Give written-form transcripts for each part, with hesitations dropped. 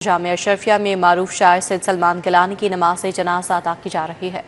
जामिया अशरफिया में मारूफ शायर सैयद सलमान गिलानी की नमाज जनाजा अदा की जा रही है।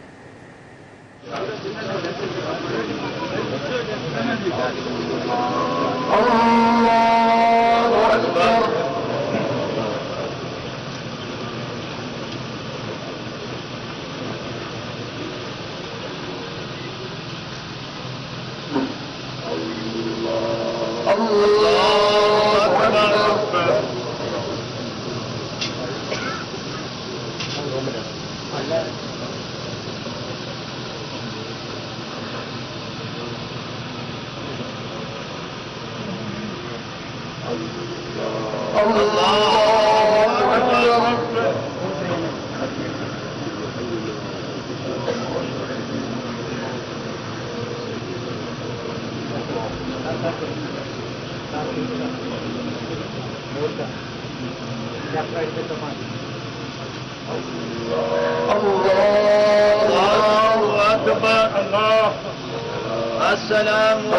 अस्सलामु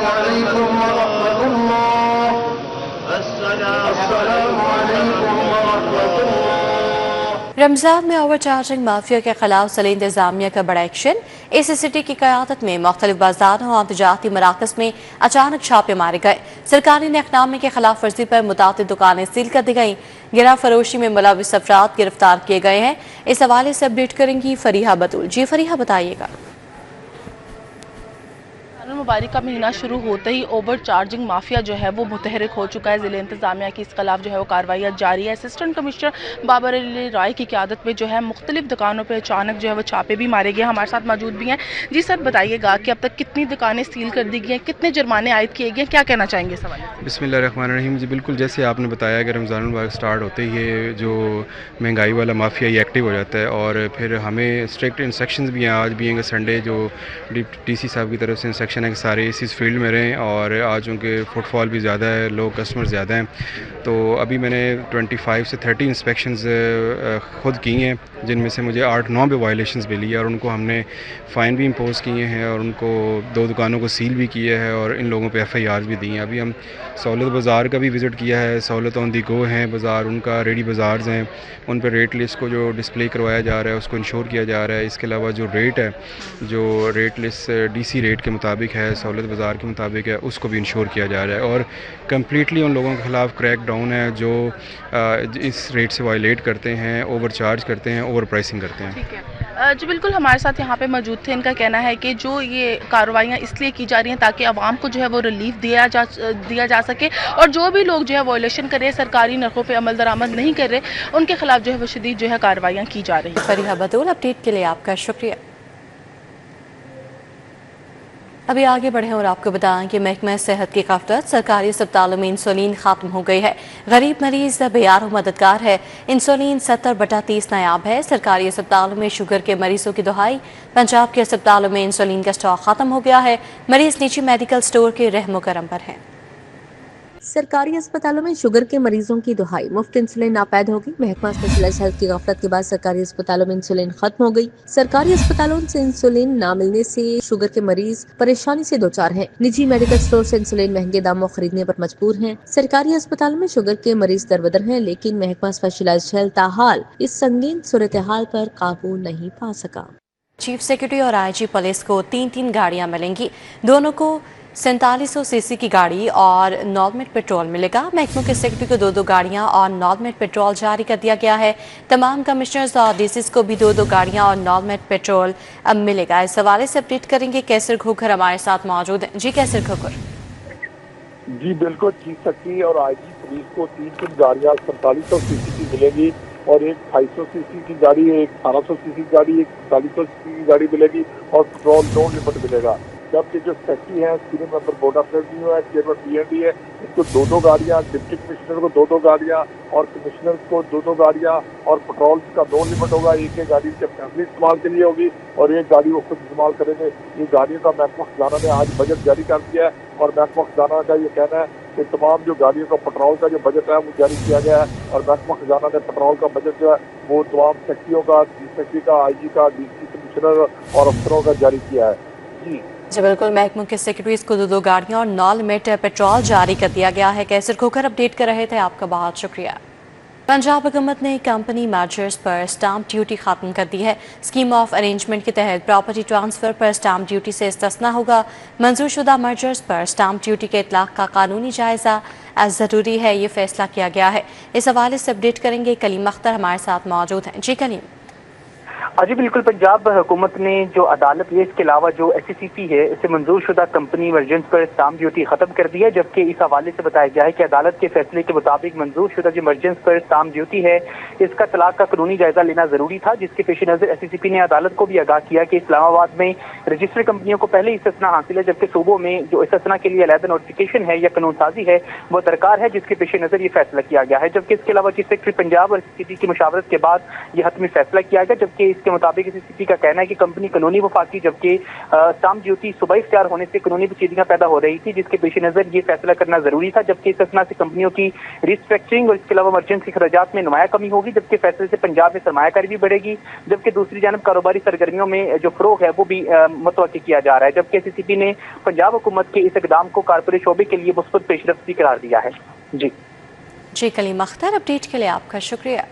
अलैकुम व रहमतुल्लाह। अस्सलामु अलैकुम व रहमतुल्लाह। रमजान में ओवर चार्जिंग माफिया के खिलाफ जिला इंतजामिया का बड़ा एक्शन। एसी सिटी की क़यादत में मुख्तलिफ बाजारों और तजारती मराकज़ में अचानक छापे मारे गए। सरकारी नक़नामे के खिलाफ वर्जी पर मुतादिद दुकानें सील कर दी गईं। गिरा फरोशी में मुलविस अफराद गिरफ्तार किए गए हैं। इस हवाले से अपडेट करेंगी फरीहा बतूल। जी फरीहा, बताइएगा। मुबारक का महीना शुरू होते ही ओवर चार्जिंग माफिया जो है वो मुतहरिक हो चुका है। ज़िले इंतजामिया की इस खिलाफ जो है वो कार्रवाइयाँ जारी है। असिस्टेंट कमिश्नर बाबर अली राय की क़यादत में जो है मुख्तलिफ दुकानों पर अचानक जो है वो छापे भी मारे गए। हमारे साथ मौजूद भी हैं। जी सर, बताइएगा कि अब तक कितनी दुकानें सील कर दी गई हैं, कितने जुर्माने आयद किए गए हैं, क्या कहना चाहेंगे इस हवाले से? बिस्मिल्लाहिर्रहमानिर्रहीम। जी बिल्कुल, जैसे आपने बताया कि रमज़ान मुबारक स्टार्ट होते ही ये जो महंगाई वाला माफिया ये एक्टिव हो जाता है और फिर हमें स्ट्रिक्ट इंस्ट्रक्शंस भी हैं। आज भी हैं कि संडे जो DC साहब की तरफ से इंस्ट्रक्शन है कि सारे इस फील्ड में रहें और आज उनके फुटफॉल भी ज़्यादा है, लोग कस्टमर ज़्यादा हैं। तो अभी मैंने 25 से 30 इंस्पेक्शंस ख़ुद की हैं, जिनमें से मुझे 8-9 पे वायलेशंस मिली है और उनको हमने फ़ाइन भी इम्पोज़ किए हैं और उनको 2 दुकानों को सील भी किया है और इन लोगों पे FIRs भी दी हैं। अभी हम सहूलत बाज़ार का भी विज़िट किया है। सहूलत ऑन दी गो हैं बाज़ार, उनका रेडी बाज़ार्स हैं, उन पर रेट लिस्ट को जो डिस्प्ले करवाया जा रहा है उसको इंश्योर किया जा रहा है। इसके अलावा जो रेट है, जो रेट लिस्ट DC रेट के मुताबिक है, सहूलत बाज़ार के मुताबिक है, उसको भी इंश्योर किया जा रहा है और कम्प्लीटली उन लोगों के ख़िलाफ़ क्रैक डाउन है जो इस रेट से वायलेट करते हैं, ओवर चार्ज करते हैं, ओवर प्राइसिंग करते हैं। ठीक है जी, बिल्कुल हमारे साथ यहाँ पे मौजूद थे। इनका कहना है कि जो ये कार्रवाइयाँ इसलिए की जा रही हैं ताकि आवाम को जो है वो रिलीफ दिया जा सके और जो भी लोग जो है वायलेशन कर रहे हैं, सरकारी नरखों पे अमल दरामद नहीं कर रहे, उनके खिलाफ जो है वो शदीद जो है कार्रवाइयाँ की जा रही हैं। फरीहा बतूल, अपडेट के लिए आपका शुक्रिया। अभी आगे बढ़ें और आपको बताएं कि महकमा सेहत की गफलत, सरकारी अस्पतालों में इंसुलिन खत्म हो गई है। गरीब मरीज बेयारो मददगार है। इंसुलिन 70/30 नायाब है। सरकारी अस्पतालों में शुगर के मरीजों की दुहाई। पंजाब के अस्पतालों में इंसुलिन का स्टॉक खत्म हो गया है। मरीज निजी मेडिकल स्टोर के रहमो करम पर हैं। सरकारी अस्पतालों में शुगर के मरीजों की दुहाई, मुफ्त इंसुलिन नापैद होगी। महकमा स्पेशलाइज्ड हेल्थ की गफलत के बाद सरकारी अस्पतालों में इंसुलिन खत्म हो गई। सरकारी अस्पतालों से इंसुलिन न मिलने से शुगर के मरीज परेशानी से दो चार हैं। निजी मेडिकल स्टोर से इंसुलिन महंगे दामों खरीदने पर मजबूर हैं। सरकारी अस्पतालों में शुगर के मरीज दरबदर हैं, लेकिन महकमा स्पेशलाइज्ड हेल्थ ताहाल इस संगीन सूरत हाल पर काबू नहीं पा सका। चीफ सेक्रेटरी और IG पुलिस को 3-3 गाड़ियां मिलेंगी। दोनों को 4700 सीसी की गाड़ी और नॉर्मल पेट्रोल मिलेगा। महकमों के सेक्रेटरी को 2-2 गाड़ियां और नॉर्मल पेट्रोल जारी कर दिया गया है। तमाम कमिश्नर्स और DCs को भी 2-2 गाड़ियां और नॉर्मल पेट्रोल अब मिलेगा। इस हवाले से अपडेट करेंगे कैसर घोकर हमारे साथ मौजूद हैं। जी कैसर घोकर। जी बिल्कुल, चीफ सेक्रेटरी और IG पुलिस को 3-3 गाड़ियाँ 4700 सीसी की मिलेगी और एक 250 सीसी की गाड़ी, एक 1800 सीसी की गाड़ी, एक 4700 सीसी की गाड़ी मिलेगी और पेट्रोल नो लिमिट मिलेगा। जबकि जो सेक्रेटरी है, senior member board of treasury है, चेयरमैन PND है, इनको 2-2 गाड़ियाँ, डिप्टी कमिश्नर को 2-2 गाड़ियाँ और कमिश्नर को 2-2 गाड़ियाँ और पेट्रोल का नो लिमिट होगा। एक गाड़ी जब फैमिली इस्तेमाल के लिए होगी और एक गाड़ी वो खुद इस्तेमाल करेंगे। ये गाड़ियों का महकमा खजाना ने आज बजट जारी कर दिया है और महकमा खजाना का ये कहना है कि तमाम जो गाड़ियों का पेट्रोल का जो बजट है वो जारी किया गया है और महकमा खजाना ने पेट्रोल का बजट जो है वो तमाम सेक्रेटरियों का, चीफ सेक्रेटरी का, IG का, DC कमिश्नर और अफसरों का जारी किया है। जी बिल्कुल, महकमों के सेक्रेटरीज को 2-2 गाड़ियां और नॉर्मल पेट्रोल जारी कर दिया गया है। कैसर खोकर अपडेट कर रहे थे, आपका बहुत शुक्रिया। पंजाब हुकूमत ने कंपनी मर्जर्स पर स्टाम्प ड्यूटी खत्म कर दी है। स्कीम ऑफ अरेंजमेंट के तहत प्रॉपर्टी ट्रांसफर पर स्टाम्प ड्यूटी से इस्तिस्ना होगा। मंजूरशुदा मर्जर्स पर स्टाम्प ड्यूटी के इतलाक का कानूनी जायजा ज़रूरी है, ये फैसला किया गया है। इस हवाले से अपडेट करेंगे कलीम अख्तर हमारे साथ मौजूद हैं। जी कलीम। जी बिल्कुल, पंजाब हुकूमत ने जो अदालत है इसके अलावा जो SCCP है इसे मंजूर शुदा कंपनी मर्जेंस पर स्टाम्प ड्यूटी खत्म कर दी है, जबकि इस हवाले से बताया गया है कि अदालत के फैसले के मुताबिक मंजूर शुदा जो मर्जेंस पर स्टाम्प ड्यूटी है इसका तलाक का कानूनी जायजा लेना जरूरी था, जिसके पेश नजर SCCP ने अदालत को भी आगाह किया कि इस्लामाबाद में रजिस्टर्ड कंपनियों को पहले इस्तिस्ना हासिल है, जबकि सूबों में जो इस्तिस्ना के लिए अलहदा नोटिफिकेशन है या कानून साजी है वो दरकार है, जिसके पेश नजर ये फैसला किया गया है। जबकि इसके अलावा चीफ सेक्रेटरी पंजाब और SCCP की मुशावरत के बाद ये हतमी फैसला किया गया, जबकि इसके मुताबिक SCCP का कहना है कि कंपनी कानूनी वफाकी जबकि स्टाम्प ड्यूटी सूबाई इख्तियार होने से कानूनी पेचीदगियां पैदा हो रही थी, जिसके पेश नजर ये फैसला करना जरूरी था। जबकि इस्तिस्ना से कंपनियों की रिस्ट्रक्चरिंग और इसके अलावा मर्चेंट्स के खर्चात में नुमाया कमी होगी, जबकि फैसले से पंजाब में सरमायाकारी भी बढ़ेगी, जबकि दूसरी जानब कारोबारी सरगर्मियों में जो फरोग है वो भी मुतवक्की किया जा रहा है। जबकि SCCP ने पंजाब हुकूमत के इस इकदाम को कारपोरेट शोबे के लिए मुस्बत पेशरफ्त भी करार दिया है। जी कलीम अख्तर, अपडेट के लिए आपका शुक्रिया।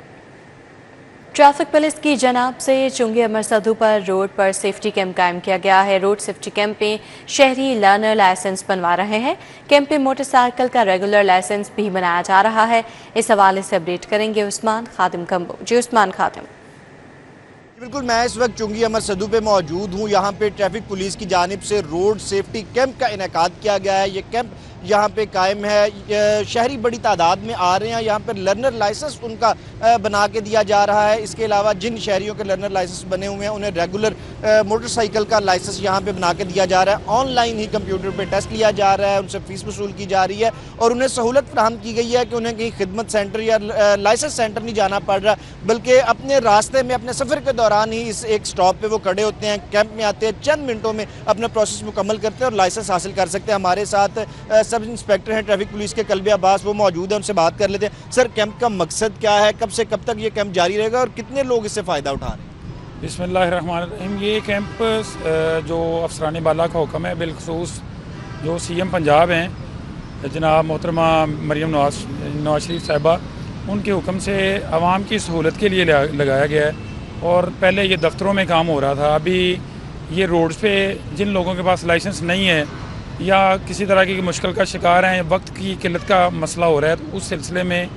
ट्रैफिक पुलिस की जनाब से चुंगी अमर सधू पर रोड पर सेफ्टी कैंप कायम किया गया है। रोड सेफ्टी कैंप में शहरी लर्नर लाइसेंस बनवा रहे हैं। कैंप में मोटरसाइकिल का रेगुलर लाइसेंस भी बनाया जा रहा है। इस हवाले से अपडेट करेंगे उस्मान खादिम कंबो। जी उस्मान खादिम। बिल्कुल, मैं इस वक्त चुंगी अमर सधू पे मौजूद हूँ। यहाँ पे ट्रैफिक पुलिस की जानिब से रोड सेफ्टी कैंप का इनेकाद किया गया है। ये कैंप यहाँ पे कायम है। शहरी बड़ी तादाद में आ रहे हैं। यहाँ पर लर्नर लाइसेंस उनका बना के दिया जा रहा है। इसके अलावा जिन शहरियों के लर्नर लाइसेंस बने हुए हैं उन्हें रेगुलर मोटरसाइकिल का लाइसेंस यहाँ पे बना के दिया जा रहा है। ऑनलाइन ही कंप्यूटर पे टेस्ट लिया जा रहा है, उनसे फीस वसूल की जा रही है और उन्हें सहूलत फराहम की गई है कि उन्हें कहीं खिदमत सेंटर या लाइसेंस सेंटर नहीं जाना पड़ रहा, बल्कि अपने रास्ते में अपने सफ़र के दौरान ही इस एक स्टॉप पे वो खड़े होते हैं, कैंप में आते हैं, चंद मिनटों में अपना प्रोसेस मुकम्मल करते हैं और लाइसेंस हासिल कर सकते हैं। हमारे साथ सब इंस्पेक्टर हैं ट्रैफिक पुलिस के कल्बी अब्बास, वो मौजूद है, उनसे बात कर लेते हैं। सर, कैंप का मकसद क्या है, कब से कब तक ये कैंप जारी रहेगा और कितने लोग इससे फ़ायदा उठा रहे हैं? बिस्मिल्लाहिर्रहमानिर्रहीम। ये कैंप जो अफसरान बाला का हुक्म है, बिलखसूस जो CM पंजाब हैं जनाब मोहतरमा मरियम नवाज शरीफ साहिबा, उनके हुक्म से आवाम की सहूलत के लिए लगाया गया है। और पहले ये दफ्तरों में काम हो रहा था, अभी ये रोड्स पे जिन लोगों के पास लाइसेंस नहीं है या किसी तरह की मुश्किल का शिकार हैं, वक्त की किल्लत का मसला हो रहा है, तो उस सिलसिले में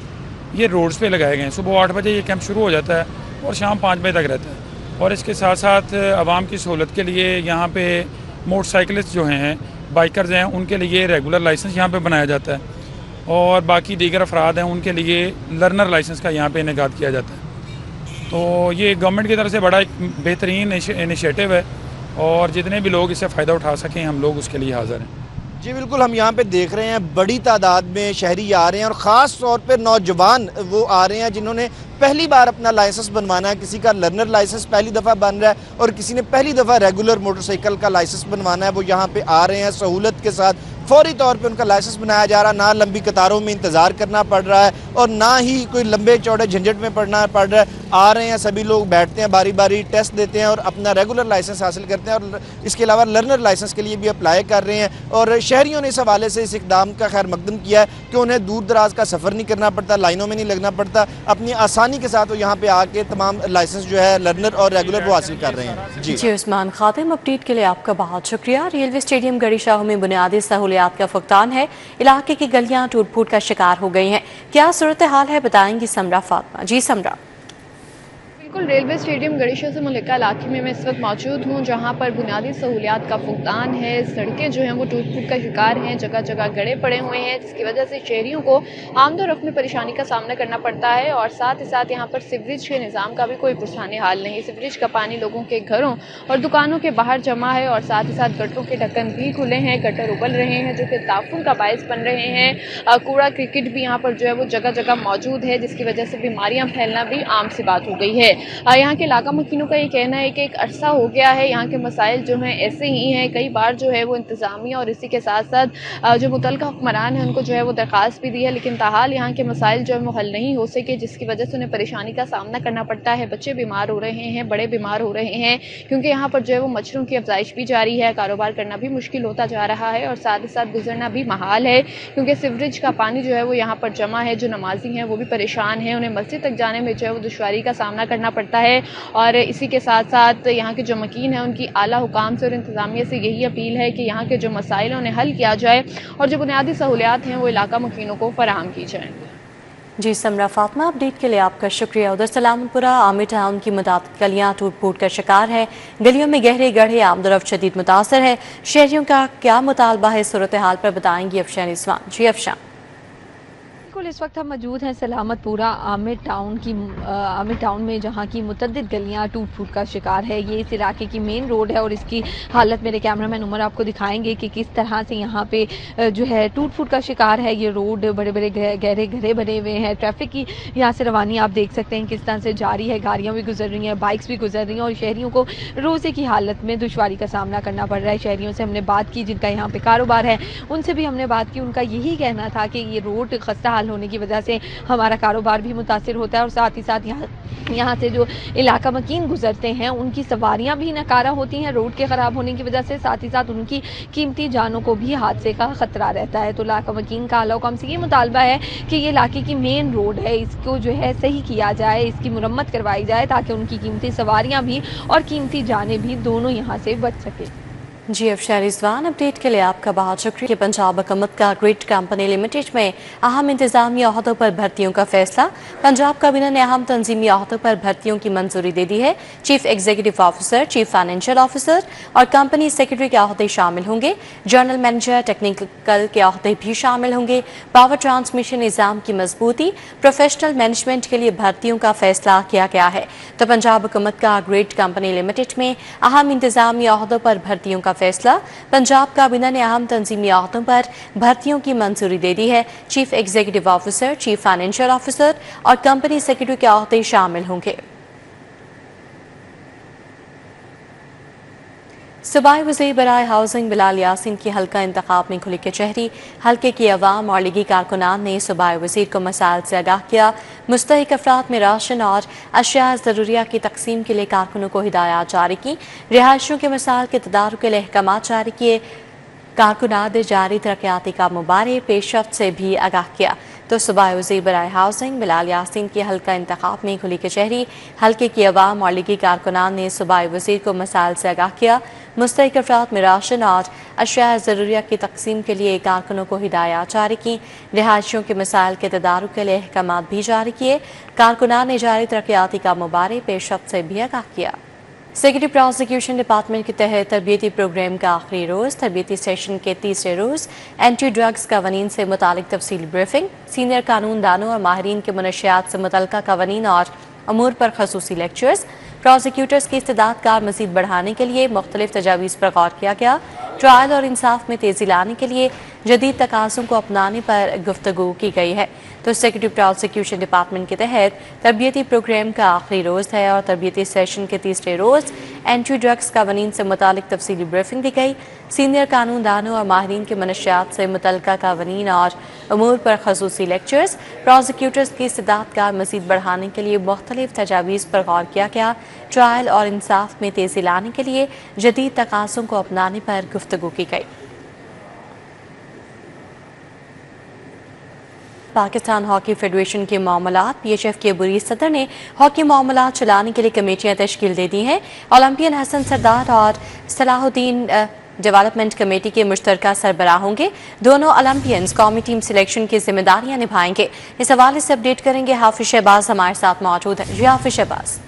ये रोड्स पे लगाए गए हैं। सुबह 8 बजे ये कैंप शुरू हो जाता है और शाम 5 बजे तक रहता है। और इसके साथ साथ आवाम की सहूलत के लिए यहाँ पे मोटरसाइकिलिस्ट जो हैं, बाइकर्स हैं, उनके लिए रेगुलर लाइसेंस यहाँ पे बनाया जाता है और बाकी दीगर अफराद हैं उनके लिए लर्नर लाइसेंस का यहाँ पे इनेकाद किया जाता है। तो ये गवर्नमेंट की तरफ से बड़ा एक बेहतरीन इनिशिएटिव है और जितने भी लोग इससे फ़ायदा उठा सकें हम लोग उसके लिए हाज़िर हैं। जी बिल्कुल, हम यहाँ पे देख रहे हैं बड़ी तादाद में शहरी आ रहे हैं और ख़ास तौर पे नौजवान वो आ रहे हैं जिन्होंने पहली बार अपना लाइसेंस बनवाना है। किसी का लर्नर लाइसेंस पहली दफ़ा बन रहा है और किसी ने पहली दफ़ा रेगुलर मोटरसाइकिल का लाइसेंस बनवाना है। वो यहाँ पे आ रहे हैं सहूलत के साथ, फौरी तौर पे उनका लाइसेंस बनाया जा रहा है। ना लंबी कतारों में इंतज़ार करना पड़ रहा है और ना ही कोई लंबे चौड़े झंझट में पड़ना पड़ रहा है। आ रहे हैं, सभी लोग बैठते हैं, बारी बारी टेस्ट देते हैं और अपना रेगुलर लाइसेंस हासिल करते हैं और इसके अलावा लर्नर लाइसेंस के लिए भी अप्लाई कर रहे हैं। और शहरियों ने इस हवाले से इस इक़दाम का खैर मकदम किया है कि उन्हें दूर दराज का सफ़र नहीं करना पड़ता, लाइनों में नहीं लगना पड़ता, अपनी आसानी के साथ वो यहाँ पे आके तमाम लाइसेंस जो है लर्नर और रेगुलर वो हासिल कर रहे हैं। जी उस्मान खातिम, अपडेट के लिए आपका बहुत शुक्रिया। रेलवे स्टेडियम गड़ी शाह में बुनियादी सहूलियात का फुकदान है। इलाके की गलियां टूट फूट का शिकार हो गई हैं। क्या सूरत हाल है, बताएंगी समरा फातिमा। जी समरा। बिल्कुल, रेलवे स्टेडियम गड़ीशा से मुल्का इलाके में मैं इस वक्त मौजूद हूँ, जहाँ पर बुनियादी सहूलियात का फुकदान है। सड़कें जो हैं वो टूट फूट का शिकार हैं, जगह जगह गड़े पड़े हुए हैं, जिसकी वजह से शहरियों को आमदोरफ्त में परेशानी का सामना करना पड़ता है। और साथ ही साथ यहाँ पर सीवरेज के निज़ाम का भी कोई पुरसाने हाल नहीं। सीवरेज का पानी लोगों के घरों और दुकानों के बाहर जमा है और साथ ही साथ गटरों के ढक्कन भी खुले हैं, गटर उबल रहे हैं जो कि ताफुन का बायस बन रहे हैं। कूड़ा क्रिकेट भी यहाँ पर जो है वो जगह जगह मौजूद है, जिसकी वजह से बीमारियाँ फैलना भी आम सी बात हो गई है। यहाँ के इलाका मकीनों का ये कहना है कि एक अरसा हो गया है, यहाँ के मसाइल जो हैं ऐसे ही हैं। कई बार जो है वो इंतज़ामिया और इसी के साथ साथ जो मुतल्लिका हुक्मरान हैं उनको जो है वो दरख्वास्त भी दी है, लेकिन ताहाल यहाँ के मसाइल जो है वो हल नहीं हो सके, जिसकी वजह से उन्हें परेशानी का सामना करना पड़ता है। बच्चे बीमार हो रहे हैं, बड़े बीमार हो रहे हैं, क्योंकि यहाँ पर जो है वो मच्छरों की अफजाइश भी जारी है, कारोबार करना भी मुश्किल होता जा रहा है और साथ ही साथ गुजरना भी महाल है, क्योंकि सीवरेज का पानी जो है वो यहाँ पर जमा है। जो नमाजी हैं वो भी परेशान हैं, उन्हें मस्जिद तक जाने में जो है वो दुश्वारी का सामना करना पड़ता है। और इसी के साथ साथ यहाँ के जो मकीन हैं उनकी आला हुकाम से और इंतज़ामिया से यही अपील है कि यहाँ के जो मसाइल हैं उन्हें हल किया जाए और जो बुनियादी सहूलियात हैं वो इलाका मकीनों को फराहम की जाएँ। जी समरा फातिमा, अपडेट के लिए आपका शुक्रिया। उधर सलामतपुरा आमिर टाउन की मुताबिक गलियां टूट फूट का शिकार है, गलियों में गहरे गड्ढे आमदरफ्त शदीद मुतासर है। शहरियों का क्या मुतालबा है, सूरत हाल पर बताएंगी अफशान रिजवान। जी अफशान। बिल्कुल, इस वक्त हम मौजूद हैं सलामतपुरा आमिर टाउन में, जहां की मुतअद्दिद गलियां टूट फूट का शिकार है। ये इस इलाके की मेन रोड है और इसकी हालत मेरे कैमरामैन उमर आपको दिखाएंगे कि किस तरह से यहाँ पे जो है टूट फूट का शिकार है। ये रोड बड़े बड़े गहरे गड्ढे बने हुए हैं। ट्रैफिक की यहाँ से रवानी आप देख सकते हैं किस तरह से जारी है, गाड़ियाँ भी गुजर रही हैं, बाइक्स भी गुजर रही हैं और शहरियों को रोज़े की हालत में दुश्वारी का सामना करना पड़ रहा है। शहरियों से हमने बात की जिनका यहाँ पे कारोबार है, उनसे भी हमने बात की। उनका यही कहना था कि ये रोड खस्ता हाल होने की वजह से हमारा कारोबार भी मुतासिर होता है और साथ ही साथ यहाँ से जो इलाका मकीन गुजरते हैं उनकी सवारियाँ भी नकारा होती हैं रोड के ख़राब होने की वजह से। साथ ही साथ उनकी कीमती जानों को भी हादसे का ख़तरा रहता है। तो इलाका मकीन का आला हुकाम से ये मुतालबा है कि ये इलाके की मेन रोड है, इसको जो है सही किया जाए, इसकी मुरम्मत करवाई जाए ताकि उनकी कीमती सवारियाँ भी और कीमती जानें भी दोनों यहाँ से बच सके। जी अफशान रिजवान, अपडेट के लिए आपका बहुत शुक्रिया। कि पंजाब हुकूमत का ग्रिड कंपनी लिमिटेड में अहम इंतजामी अहदों पर भर्तियों का फैसला। पंजाब कैबिनेट ने अहम तंजीमी अहदों पर भर्तियों की मंजूरी दे दी है। Chief executive officer, chief financial officer और कंपनी सेक्रेटरी के अहदे शामिल होंगे। जनरल मैनेजर, टेक्निकल के अहदे भी शामिल होंगे। पावर ट्रांसमिशन निज़ाम की मजबूती, प्रोफेशनल मैनेजमेंट के लिए भर्तियों का फैसला किया गया है। तो पंजाब हुकूमत का ग्रिड कंपनी लिमिटेड में अहम इंतजामी अहदों पर भर्तियों का फैसला। पंजाब काबीना ने अहम तंजीमी अहदों पर भर्तियों की मंजूरी दे दी है। Chief executive officer, chief financial officer और कंपनी सेक्रेटरी के अहदे शामिल होंगे। सूबाई वज़ीर बराए हाउसिंग बिलाल यासीन की हल्का इंतखाब में खुली कचहरी। हल्के की अवाम और लीगी कारकुनान ने सूबाई वज़ीर को मसाइल से आगाह किया। मुस्तहिक अफराद में राशन और अशिया ज़रूरिया की तकसीम के लिए कारकुनों को हिदायत जारी की। रिहायशियों के मसाइल के तदारुक के लिए अहकाम जारी किए। कारकुनान जारी तरक्याती का मुबारे पेशरफ्त से भी आगाह किया। तो सूबाई वज़ीर बराए हाउसिंग बिलाल यासीन की हल्का इंतखाब में खुली कचहरी। हल्के की अवाम और लीगी कारकुनान ने सूबाई वज़ीर को मसाइल से आगाह किया। मुस्तहिक अफराद में राशन और अशिया ज़रूरिया की तकसीम के लिए कारकुनों को हिदायत जारी की। रिहायशियों के मसाइल के तदारुक के लिए अहकाम भी जारी किए। कारकुनान ने जारी तरक्याती का मुबारे पेशरफ्त से भी आगाह किया। सेक्रेटरी प्रोसिक्यूशन डिपार्टमेंट के तहत तरबियती प्रोग्राम का आखिरी रोज़, तरबियती सेशन के तीसरे रोज़ एंटी ड्रग्स कवानीन से मुतालिक तफसीली ब्रीफिंग। सीनियर कानून दानों और माहिरीन के मुनशियात से मुतल्लिका कवानीन और अमूर पर खसूसी लेक्चर्स। प्रोसिक्यूटर्स की इस्तेदाद कार मज़ीद बढ़ाने के लिए मुख्तलिफ तजावीज़ पर गौर किया गया। ट्रायल और इंसाफ में तेज़ी लाने के लिए जदीद तकाज़ों को अपनाने पर गुफ्तगू की गई है। तो सेक्रेटरी प्रोसिक्यूशन डिपार्टमेंट के तहत तरबियती प्रोग्राम का आखिरी रोज़ है और तरबियती सेशन के तीसरे रोज़ एंटी ड्रग्स कवानीन से मुतालिक तफसीली ब्रीफिंग दी गई। सीनियर कानून दानों और माहिरीन के मनशियात से मुतल्लिका कवानीन और अमूर पर खसूसी लेक्चर्स। प्रोसिक्यूटर्स की इस्तेदाद कार मज़ीद बढ़ाने के लिए मुख्तलिफ तजावीज़ पर गौर किया गया। ट्रायल और इंसाफ में तेज़ी लाने के लिए जदीद तकाज़ों को अपनाने पर गुफ्तगू की गई। पाकिस्तान हॉकी फेडरेशन के मामलात। PHF के बुरी सदर ने हॉकी मामलात चलाने के लिए कमेटियां तश्कील दे दी हैं। ओलंपियन हसन सरदार और सलाहुद्दीन डेवलपमेंट कमेटी के मुश्तरका सरबराह होंगे। दोनों ओलंपियंस कौमी टीम सिलेक्शन की जिम्मेदारियां निभाएंगे। इस हवाले से अपडेट करेंगे हाफिज शहबाज हमारे साथ मौजूद हैं। जी हाफिज शहबाज।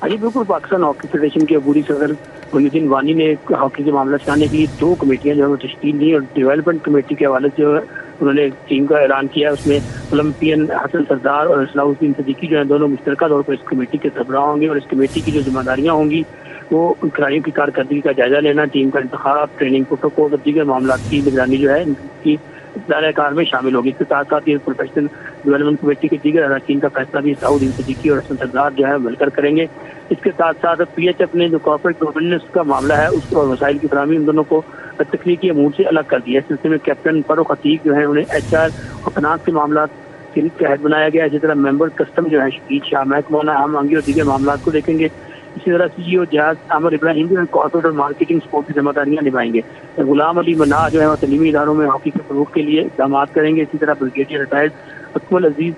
जी बिल्कुल, पाकिस्तान हॉकी फेडरेशन के अबूरी सदर मुनीद्दीन वानी ने हॉकी के मामला चलाने के लिए 2 कमेटियां जो है तश्कील दी और डेवलपमेंट कमेटी के हवाले से उन्होंने टीम का ऐलान किया। उसमें ओलंपियन हसन सरदार और सलाहुद्दीन सिद्दीकी जो है दोनों मुश्तरका तौर पर इस कमेटी के सरबराह होंगे और इस कमेटी की जो जिम्मेदारियां होंगी वो खिलाड़ियों की कारकर्दगी का जायजा लेना, टीम का इंतखाब, ट्रेनिंग प्रोटोकॉल और दीगर मामला की निगरानी जो है इनकी दायरे कार में शामिल होगी। इसके साथ साथ ये प्रोफेशनल डेवलपमेंट कमेटी के दीगर अरकान का फैसला भी दाऊद सिद्दीकी और हसन सरदार जो है मिलकर करेंगे। इसके साथ साथ PHF ने जो कॉर्पोरेट गवर्नेंस का मामला है उस और वसाइल की फराहमी उन दोनों को तकनीकी अमूर से अलग कर दिया। इस सिलसिले में कैप्टन फरूख अतीक जो है उन्हें HR और फाइनेंस के मामला के तहत बनाया गया। इसी तरह मेंबर कस्टम जो है शकील शाह महकमा आम मांगी और दीगर मामला को देखेंगे। इसी तरह CEO जहाज आमिर इब्राहिम जो है कॉर्पोरेट और मार्केटिंग सपोर्ट की जिम्मेदारियां निभाएंगे। गुलाम अली मन्ना जो है वो तलीमी इदारों में हॉकी के फरोग के लिए इकदाम करेंगे। इसी तरह ब्रिगेडियर रिटायर्ड अकमल अजीज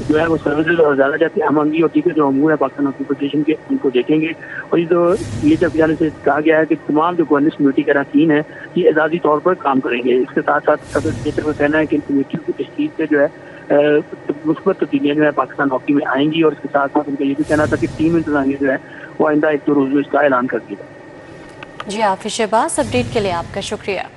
जो है वो सर्विसेज और ज़्यादा जाती आमंगी और दीगर जो अमूर है पाकिस्तान हॉकी फेडरेशन के उनको देखेंगे। और ये जो PHF जाने से कहा गया है कि तमाम जो गवर्नेंस कमेटी के अरकान है ये एजाजी तौर पर काम करेंगे। इसके साथ साथ सदर PHF का कहना है कि इन कमेटियों की तशकील से जो है मुस्बत तब्दीलियाँ जो है पाकिस्तान हॉकी में आएंगी। और इसके साथ साथ उनका ये भी कहना था कि टीम इंतजामिया जो है वो आइंदा 1-2 रोज़ में इसका ऐलान कर दिया। जी हाफिज शहबाज, अपडेट के लिए आपका शुक्रिया।